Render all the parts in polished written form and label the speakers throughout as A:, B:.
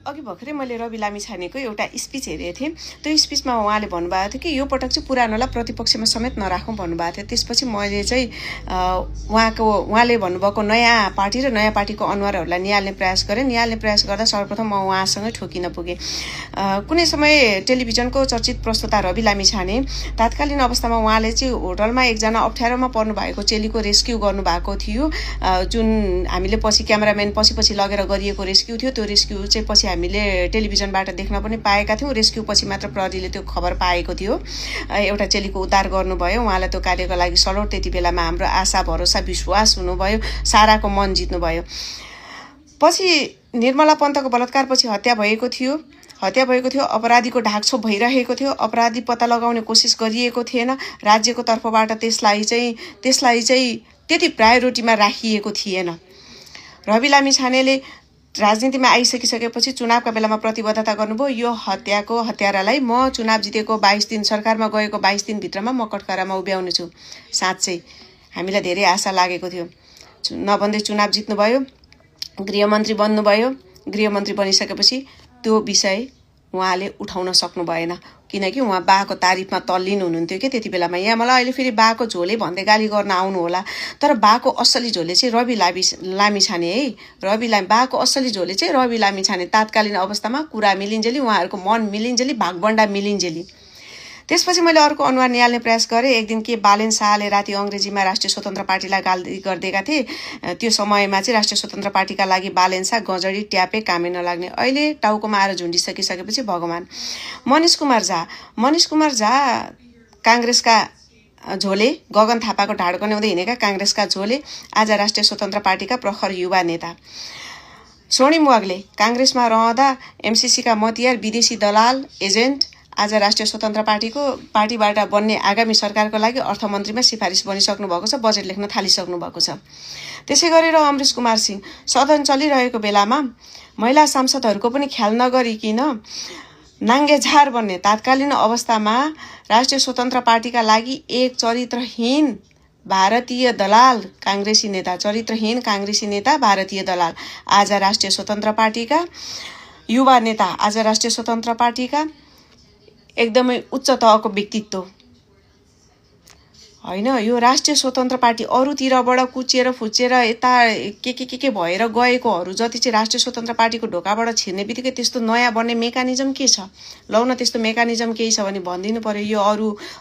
A: अघि भर्खरै मैले रवि लामिछानेको एउटा स्पिच हेरेको थिएँ। त्यो स्पिचमा उहाँले भन्नुभएको थियो कि यो पटक चाहिँ पुरानोलाई प्रतिपक्षमा समेत नराखौँ भन्नुभएको थियो। त्यसपछि मैले चाहिँ उहाँले भन्नुभएको नयाँ पार्टी र नयाँ पार्टीको अनुहारहरूलाई निहाल्ने प्रयास गरेँ। निहाल्ने प्रयास गर्दा सर्वप्रथम म उहाँसँगै ठोकिन पुगेँ। कुनै समय टेलिभिजनको चर्चित प्रस्तोता रवि लामिछाने तात्कालीन अवस्थामा उहाँले चाहिँ होटलमा एकजना अप्ठ्यारोमा पर्नु भएको चेलीको रेस्क्यु गर्नुभएको थियो, जुन हामीले पछि क्यामेराम्यान पछि लगेर गरिएको रेस्क्यु थियो। त्यो रेस्क्यु चाहिँ पछि हामीले टेलिभिजनबाट देख्न पनि पाएका थियौँ। रेस्क्यु पछि मात्र प्रहरीले त्यो खबर पाएको थियो। एउटा चेलीको उद्धार गर्नुभयो। उहाँलाई त्यो कार्यको लागि सलोट। त्यति बेलामा हाम्रो आशा भरोसा विश्वास हुनुभयो, साराको मन जित्नुभयो। पछि निर्मला पन्तको बलात्कारपछि हत्या भएको थियो। अपराधीको ढाकछोप भइरहेको थियो। अपराधी पत्ता लगाउने कोसिस गरिएको थिएन। राज्यको तर्फबाट त्यसलाई चाहिँ त्यति प्रायोरिटीमा राखिएको थिएन। रवि लामिछानेले राजनीतिमा आइसकिसकेपछि चुनावका बेलामा प्रतिबद्धता गर्नुभयो, यो हत्यारालाई म चुनाव जितेको 22 दिन, सरकारमा गएको 22 दिनभित्रमा म कठघरामा उभ्याउने छु। साँच्चै हामीलाई धेरै आशा लागेको थियो। नभन्दै चुनाव जित्नुभयो, गृहमन्त्री बन्नुभयो। गृहमन्त्री बनिसकेपछि त्यो विषय उहाँले उठाउन सक्नु भएन, किनकि उहाँ बाको तारिफमा तल्लीन हुनुहुन्थ्यो कि त्यति बेलामा। यहाँ मलाई अहिले फेरि बाको झोले भन्दै गाली गर्न आउनु होला, तर बाको असली झोले चाहिँ रवि लामिछाने है। बाको असली झोले चाहिँ रवि लामिछाने। तात्कालीन अवस्थामा कुरा मिलिन्जेली, उहाँहरूको मन मिलिन्जेली, भागबण्डा मिलिन्जेली। त्यसपछि मैले अर्को अनुहार निहाल्ने प्रयास गरेँ। एक दिन के बालेन शाहले राति अङ्ग्रेजीमा राष्ट्रिय स्वतन्त्र पार्टीलाई गाली गरिदिएका थिए। त्यो समयमा चाहिँ राष्ट्रिय स्वतन्त्र पार्टीका लागि बालेन शाह गजडी ट्यापे कामै नलाग्ने। अहिले टाउकोमा आएर झुन्डिसकिसकेपछि भगवान्। मनिष कुमार झा काङ्ग्रेसका झोले, गगन थापाको ढाड गन्याउँदै हिँडेका काङ्ग्रेसका झोले, आज राष्ट्रिय स्वतन्त्र पार्टीका प्रखर युवा नेता। स्वर्णिम वाग्ले काङ्ग्रेसमा रहँदा एमसिसीका मतियार, विदेशी दलाल, एजेन्ट, आज राष्ट्रिय स्वतन्त्र पार्टीबाट बन्ने आगामी सरकारको लागि अर्थमन्त्रीमा सिफारिस बनिसक्नु भएको छ, बजेट लेख्न थालिसक्नु भएको छ। त्यसै गरेर अमरेश कुमार सिंह सदन चलिरहेको बेलामा महिला सांसदहरूको पनि ख्याल नगरिकन नाङ्गे झार बन्ने तात्कालीन अवस्थामा राष्ट्रिय स्वतन्त्र पार्टीका लागि एक चरित्रहीन भारतीय दलाल काङ्ग्रेसी नेता, चरित्रहीन काङ्ग्रेसी नेता, भारतीय दलाल, आज राष्ट्रिय स्वतन्त्र पार्टीका युवा नेता, आज राष्ट्रिय स्वतन्त्र पार्टीका एकदमै उच्च तहको व्यक्तित्व होइन। यो राष्ट्रिय स्वतन्त्र पार्टी अरूतिरबाट कुचेर फुचेर यता के भएर गएकोहरू जति चाहिँ राष्ट्रिय स्वतन्त्र पार्टीको ढोकाबाट छिर्ने बित्तिकै त्यस्तो नयाँ बन्ने मेकानिजम के छ? लौ न, त्यस्तो मेकानिजम केही छ भने भनिदिनु पर्यो। यो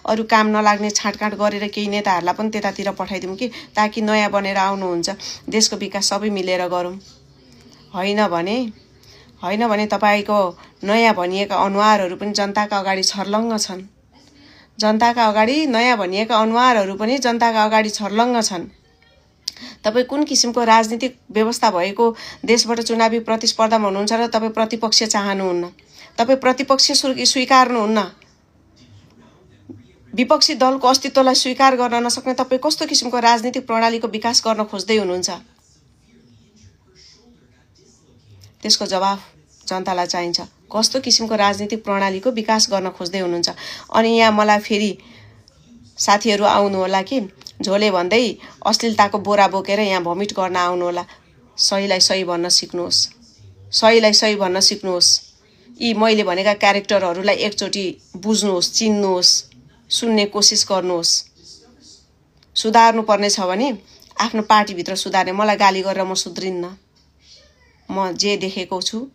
A: अरू काम नलाग्ने छाँटकाँट गरेर केही नेताहरूलाई पनि त्यतातिर पठाइदिउँ कि, ताकि नयाँ बनेर आउनुहुन्छ। देशको विकास सबै मिलेर गरौँ। होइन भने तपाईँको नयाँ भनिएका अनुहारहरू पनि जनताका अगाडि छर्लङ्ग छन्। नयाँ भनिएका अनुहारहरू पनि जनताका अगाडि छर्लङ्ग छन्। तपाईँ कुन किसिमको राजनीतिक व्यवस्था भएको देशबाट चुनावी प्रतिस्पर्धामा हुनुहुन्छ र तपाईँ प्रतिपक्ष चाहनुहुन्न? तपाईँ प्रतिपक्ष स्वीकार्नुहुन्न? विपक्षी दलको अस्तित्वलाई स्वीकार गर्न नसक्ने तपाईँ कस्तो किसिमको राजनीतिक प्रणालीको विकास गर्न खोज्दै हुनुहुन्छ? त्यसको जवाफ जनतालाई चाहिन्छ। कस्तो किसिमको राजनीतिक प्रणालीको विकास गर्न खोज्दै हुनुहुन्छ? अनि यहाँ मलाई फेरि साथीहरू आउनु होला कि झोले भन्दै अश्लीलताको बोरा बोकेर यहाँ भमिट गर्न आउनु होला। सहीलाई सही भन्न सिक्नुहोस्। यी मैले भनेका क्यारेक्टरहरूलाई एकचोटि बुझ्नुहोस्, चिन्नुहोस्, सुन्ने कोसिस गर्नुहोस्। सुधार्नु पर्ने छ भने आफ्नो पार्टीभित्र सुधार्ने। मलाई गाली गरेर म सुध्रिन्न। म जे देखेको छु,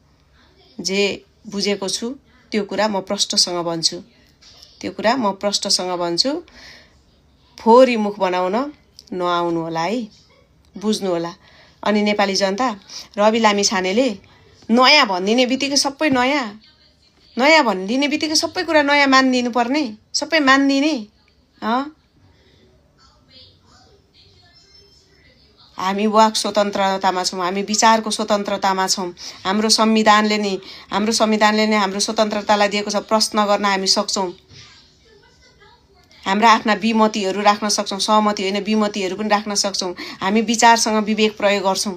A: जे बुझेको छु, त्यो कुरा म प्रष्टसँग भन्छु। फोहोरी मुख बनाउन नआउनु होला है, बुझ्नु होला। अनि नेपाली जनता, रवि लामिछानेले नयाँ भनिदिने बित्तिकै सबै नयाँ भनिदिने बित्तिकै सबै कुरा नयाँ मानिदिनु पर्ने, सबै मानिदिने। हामी वाक स्वतन्त्रतामा छौँ, हामी विचारको स्वतन्त्रतामा छौँ। हाम्रो संविधानले नै हाम्रो स्वतन्त्रतालाई दिएको छ। प्रश्न गर्न हामी सक्छौँ। हाम्रा आफ्ना विमतिहरू राख्न सक्छौँ। सहमति होइन, विमतिहरू पनि राख्न सक्छौँ। हामी विचारसँग विवेक प्रयोग गर्छौँ।